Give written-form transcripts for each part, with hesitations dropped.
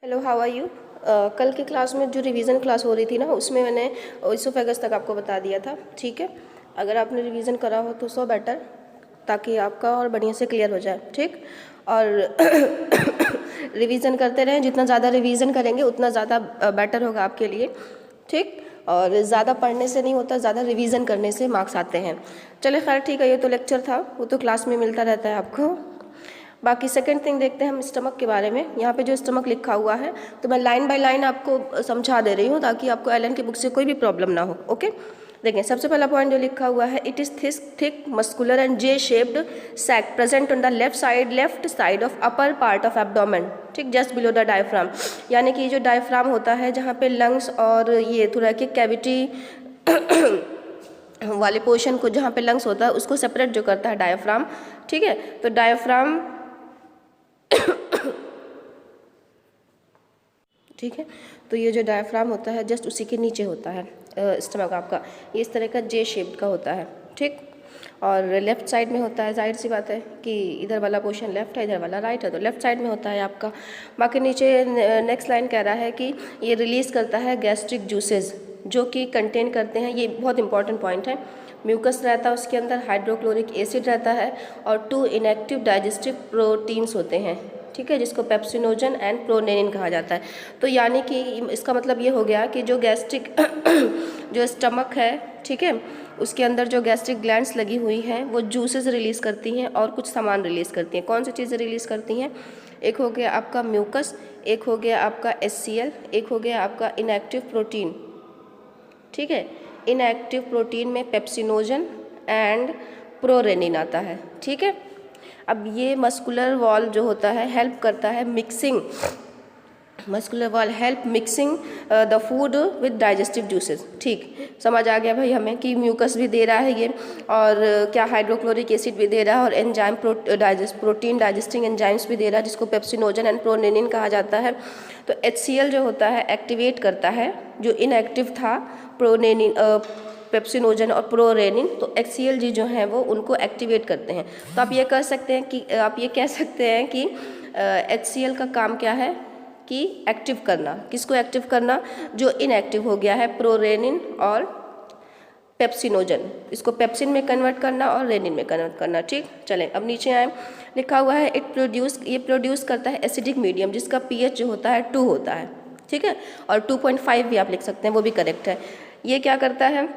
Hello, how are you. कल की class में जो रिवीजन क्लास हो रही थी ना, उसमें मैंने इसोफेगस तक आपको बता दिया था। ठीक है, अगर आपने रिवीजन करा हो तो सो बेटर, ताकि आपका और बढ़िया से क्लियर हो जाए। ठीक, और रिवीजन करते रहें, जितना ज़्यादा रिवीजन करेंगे उतना ज़्यादा बेटर होगा आपके लिए। ठीक, और ज़्यादा पढ़ने से नहीं होता, ज़्यादा रिवीजन करने से मार्क्स आते हैं। चले खैर ठीक है, ये तो लेक्चर था, वो तो क्लास में मिलता रहता है आपको। बाकी सेकंड थिंग देखते हैं हम स्टमक के बारे में। यहाँ पे जो स्टमक लिखा हुआ है तो मैं लाइन बाय लाइन आपको समझा दे रही हूँ, ताकि आपको एलन की बुक से कोई भी प्रॉब्लम ना हो। ओके, देखें सबसे पहला पॉइंट जो लिखा हुआ है, it is thick muscular and J shaped sac present on the left side of upper part of abdomen. ठीक, जस्ट बिलो द डायफ्राम। यानी कि जो डायफ्राम होता है, जहाँ पे लंग्स और ये थोरैकिक कैविटी वाले पोर्शन को, जहाँ पे लंग्स होता है, उसको सेपरेट जो करता है डायफ्राम। ठीक है, तो डायफ्राम ठीक है, तो ये जो डायफ्राम होता है जस्ट उसी के नीचे होता है स्टमक आपका। ये इस तरह का जे शेप्ड का होता है। ठीक, और लेफ्ट साइड में होता है। जाहिर सी बात है कि इधर वाला पोर्शन लेफ्ट है, इधर वाला राइट है, तो लेफ्ट साइड में होता है आपका। बाकी नीचे नेक्स्ट लाइन कह रहा है कि ये रिलीज़ करता है गैस्ट्रिक जूसेस, जो कि कंटेन करते हैं, ये बहुत इंपॉर्टेंट पॉइंट है, म्यूकस रहता है उसके अंदर, हाइड्रोक्लोरिक एसिड रहता है, और 2 इनएक्टिव डाइजेस्टिव प्रोटीन्स होते हैं। ठीक है, जिसको पेप्सिनोजन एंड प्रोनेनिन कहा जाता है। तो यानी कि इसका मतलब ये हो गया कि जो गैस्ट्रिक जो स्टमक है, ठीक है, उसके अंदर जो गैस्ट्रिक ग्लैंड्स लगी हुई हैं, वो जूसेस रिलीज़ करती हैं और कुछ सामान रिलीज़ करती हैं। कौन सी चीज़ें रिलीज़ करती हैं? एक हो गया आपका म्यूकस, एक हो गया आपका HCl, एक हो गया आपका इनएक्टिव प्रोटीन। ठीक है, इनएक्टिव प्रोटीन में पेप्सिनोजन एंड प्रोरेनिन आता है। ठीक है, अब ये मस्कुलर वॉल जो होता है हेल्प करता है mixing, muscular wall help mixing the food with digestive juices. ठीक, समझ आ गया भाई हमें कि म्यूकस भी दे रहा है ये, और क्या हाइड्रोक्लोरिक एसिड भी दे रहा है, और एंजाइम प्रोटीन डाइजेस्टिंग एंजाइम्स भी दे रहा है, जिसको पेप्सिनोजन एंड प्रोनेनिन कहा जाता है। तो HCl जो होता है एक्टिवेट करता है, जो इनएक्टिव था प्रोनेनिन, पेप्सिनोजन और प्रोरेनिन, तो HCl जो हैं वो उनको एक्टिवेट करते हैं। तो आप ये कह सकते हैं कि HCl का काम क्या है कि एक्टिव करना। किसको एक्टिव करना? जो इनएक्टिव हो गया है, प्रोरेनिन और पेप्सिनोजन, इसको पेप्सिन में कन्वर्ट करना और रेनिन में कन्वर्ट करना। ठीक, चलें अब नीचे आए, लिखा हुआ है ये प्रोड्यूस करता है एसिडिक मीडियम, जिसका pH जो होता है 2 होता है। ठीक है, और 2.5 भी आप लिख सकते हैं, वो भी करेक्ट है। ये क्या करता है?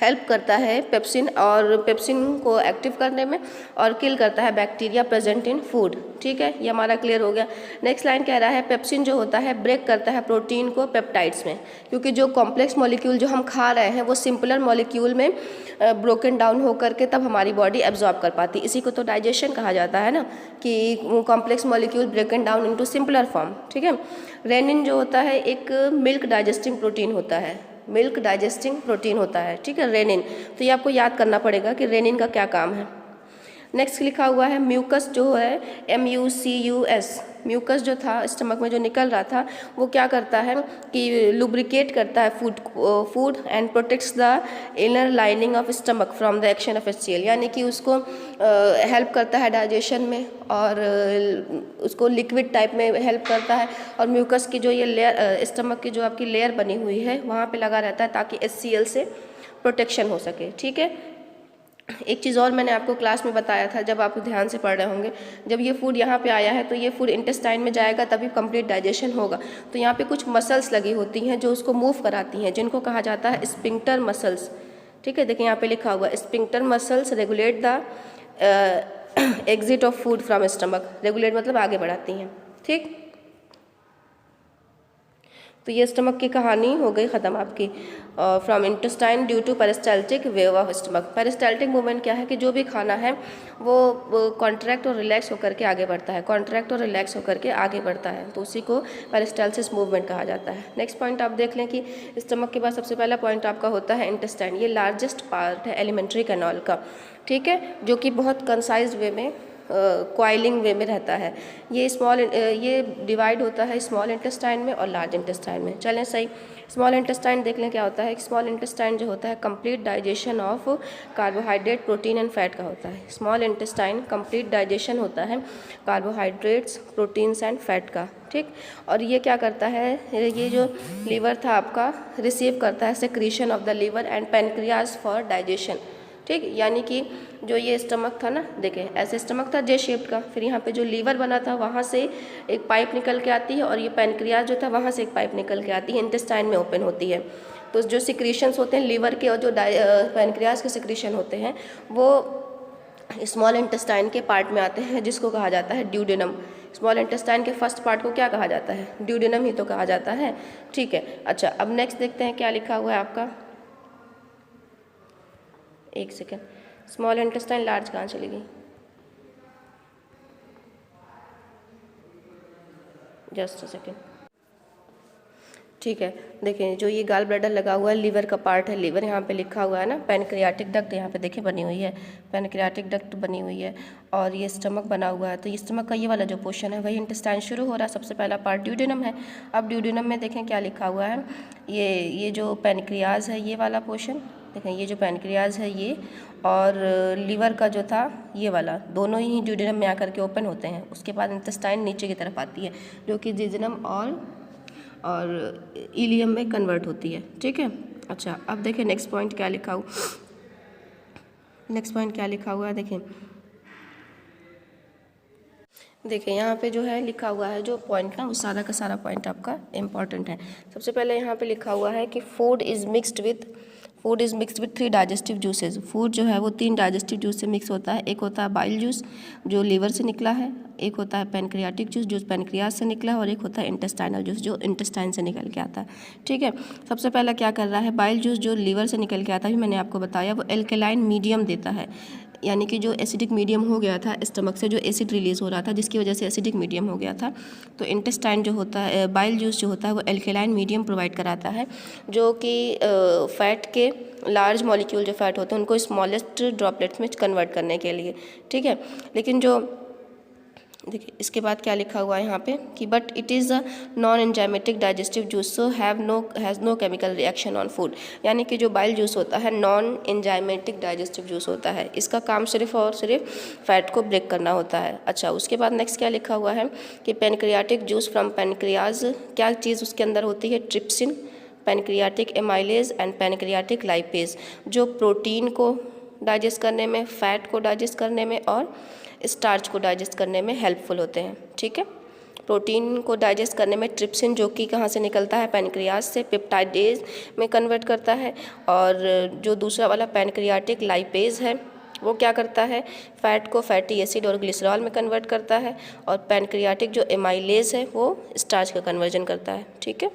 हेल्प करता है पेप्सिन को एक्टिव करने में, और किल करता है बैक्टीरिया प्रेजेंट इन फूड। ठीक है, ये हमारा क्लियर हो गया। नेक्स्ट लाइन कह रहा है पेप्सिन जो होता है ब्रेक करता है प्रोटीन को पेप्टाइड्स में, क्योंकि जो कॉम्प्लेक्स मॉलिक्यूल जो हम खा रहे हैं वो सिंपलर मॉलिक्यूल में ब्रोकन डाउन होकर के तब हमारी बॉडी एब्जॉर्ब कर पाती। इसी को तो डाइजेशन कहा जाता है ना, कि complex molecule ब्रेकन down into simpler form. ठीक है, रेनिन जो होता है एक मिल्क डाइजेस्टिंग प्रोटीन होता है, मिल्क डाइजेस्टिंग प्रोटीन होता है। ठीक है, रेनिन, तो ये आपको याद करना पड़ेगा कि रेनिन का क्या काम है। नेक्स्ट लिखा हुआ है म्यूकस जो है MUCUS, म्यूकस जो था स्टमक में जो निकल रहा था, वो क्या करता है कि लुब्रिकेट करता है food and protects the inner lining of stomach from the action of HCl, यानी कि उसको हेल्प करता है डाइजेशन में, और उसको लिक्विड टाइप में हेल्प करता है। और म्यूकस की जो ये लेयर, स्टमक की जो आपकी लेयर बनी हुई है, वहाँ पे लगा रहता है ताकि HCl से प्रोटेक्शन हो सके। ठीक है, एक चीज़ और मैंने आपको क्लास में बताया था, जब आप ध्यान से पढ़ रहे होंगे, जब ये फूड यहाँ पे आया है तो ये फूड इंटेस्टाइन में जाएगा, तभी कंप्लीट डाइजेशन होगा। तो यहाँ पे कुछ मसल्स लगी होती हैं जो उसको मूव कराती हैं, जिनको कहा जाता है स्पिंक्टर मसल्स। ठीक है, देखिए यहाँ पे लिखा हुआ है sphincter muscles regulate the exit of food from stomach. Regulate मतलब आगे बढ़ाती हैं। ठीक, तो ये स्टमक की कहानी हो गई ख़त्म आपकी। From intestine due to peristaltic wave of stomach. Peristaltic movement क्या है कि जो भी खाना है वो कॉन्ट्रैक्ट और रिलैक्स होकर के आगे बढ़ता है, कॉन्ट्रैक्ट और रिलैक्स होकर के आगे बढ़ता है, तो उसी को पेरिस्टाल्सिस मूवमेंट कहा जाता है। नेक्स्ट पॉइंट आप देख लें कि स्टमक के बाद सबसे पहला पॉइंट आपका होता है इंटेस्टाइन। ये लार्जेस्ट पार्ट है एलिमेंट्री कैनाल का। ठीक है, जो कि बहुत कंसाइज वे में क्वाइलिंग वे में रहता है। ये डिवाइड होता है स्मॉल इंटेस्टाइन में और लार्ज इंटेस्टाइन में। चलें सही, स्मॉल इंटेस्टाइन देख लें क्या होता है। स्मॉल इंटेस्टाइन जो होता है complete digestion of carbohydrate, protein and fat का होता है। स्मॉल इंटेस्टाइन कंप्लीट डाइजेशन होता है कार्बोहाइड्रेट्स, प्रोटीन्स एंड फैट का। ठीक। और ये क्या करता है, ये जो लीवर था आपका रिसीव करता है secretion of the liver and pancreas for digestion, ठीक। यानी कि जो ये स्टमक था ना, देखिए ऐसे स्टमक था जे शेप्ड का, फिर यहाँ पे जो लीवर बना था वहाँ से एक पाइप निकल के आती है और ये पैनक्रियाज जो था वहाँ से एक पाइप निकल के आती है, इंटेस्टाइन में ओपन होती है। तो जो सिक्रीशंस होते हैं लीवर के और जो पैनक्रियाज के सिक्रीशन होते हैं वो स्मॉल इंटेस्टाइन के पार्ट में आते हैं, जिसको कहा जाता है ड्यूडेनम। स्मॉल इंटेस्टाइन के फर्स्ट पार्ट को क्या कहा जाता है, ड्यूडेनम ही तो कहा जाता है, ठीक है। अच्छा, अब नेक्स्ट देखते हैं क्या लिखा हुआ है आपका, एक सेकेंड, स्मॉल इंटेस्टाइन लार्ज कहाँ चली गई, जस्ट अ सेकेंड, ठीक है। देखिए जो ये गाल ब्लैडर लगा हुआ है लीवर का पार्ट है, लीवर यहाँ पे लिखा हुआ है ना, पैनक्रियाटिक डक्ट यहाँ पे देखिए बनी हुई है, पैनक्रियाटिक डक्ट बनी हुई है, और ये स्टमक बना हुआ है। तो ये स्टमक का ये वाला जो पोर्शन है वही इंटेस्टाइन शुरू हो रहा है, सबसे पहला पार्ट ड्यूडेनम है। अब ड्यूडेनम में देखें क्या लिखा हुआ है, ये जो पैनक्रियाज है ये वाला पोर्शन, देखें ये जो पैनक्रियाज है ये, और लीवर का जो था ये वाला, दोनों ही ड्यूडेनम में आकर के ओपन होते हैं। उसके बाद इंटेस्टाइन नीचे की तरफ आती है जो कि जिजनम और इलियम में कन्वर्ट होती है, ठीक है। अच्छा, अब देखें नेक्स्ट पॉइंट क्या लिखा हुआ, नेक्स्ट पॉइंट क्या लिखा हुआ है, देखिए यहाँ पे जो है लिखा हुआ है जो पॉइंट ना, वो सारा का सारा पॉइंट आपका इम्पॉर्टेंट है। सबसे पहले यहाँ पे लिखा हुआ है कि food is mixed with 3 digestive juices. Food जो है वो 3 डाइजेस्टिव जूस से मिक्स होता है। एक होता है बाइल जूस जो लीवर से निकला है, एक होता है पैनक्रियाटिक जूस जो पैनक्रियाज से निकला है, और एक होता है इंटेस्टाइनल जूस जो इंटेस्टाइन से निकल के आता है, ठीक है। सबसे पहला क्या कर रहा है, बाइल जूस जो लीवर से निकल के आता है, मैंने आपको बताया, वो एल्केलाइन मीडियम देता है, यानी कि जो एसिडिक मीडियम हो गया था स्टमक से, जो एसिड रिलीज़ हो रहा था जिसकी वजह से एसिडिक मीडियम हो गया था, तो इंटेस्टाइन जो होता है, बाइल जूस जो होता है वो एल्केलाइन मीडियम प्रोवाइड कराता है, जो कि फैट के लार्ज मॉलिक्यूल जो फैट होते हैं उनको स्मॉलेस्ट ड्रॉपलेट्स में कन्वर्ट करने के लिए, ठीक है। लेकिन जो देखिए इसके बाद क्या लिखा हुआ है यहाँ पे कि but it is a non enzymatic digestive juice so has no chemical reaction on food, यानी कि जो बाइल जूस होता है नॉन एंजाइमेटिक डाइजेस्टिव जूस होता है, इसका काम सिर्फ और सिर्फ फैट को ब्रेक करना होता है। अच्छा, उसके बाद नेक्स्ट क्या लिखा हुआ है कि पैनक्रियाटिक जूस फ्रॉम पैनक्रियाज, क्या चीज़ उसके अंदर होती है, trypsin, pancreatic amylase and pancreatic lipase, जो प्रोटीन को डाइजेस्ट करने में, फैट को डाइजेस्ट करने में और स्टार्च को डाइजेस्ट करने में हेल्पफुल होते हैं, ठीक है। प्रोटीन को डाइजेस्ट करने में ट्रिप्सिन जो कि कहाँ से निकलता है, पैनक्रियाज से, पेप्टाइडेज में कन्वर्ट करता है, और जो दूसरा वाला पैनक्रियाटिक लाइपेज है वो क्या करता है, फैट को फैटी एसिड और ग्लिसरॉल में कन्वर्ट करता है, और पैनक्रियाटिक जो एमाइलेज है वो स्टार्च का कन्वर्जन करता है, ठीक है।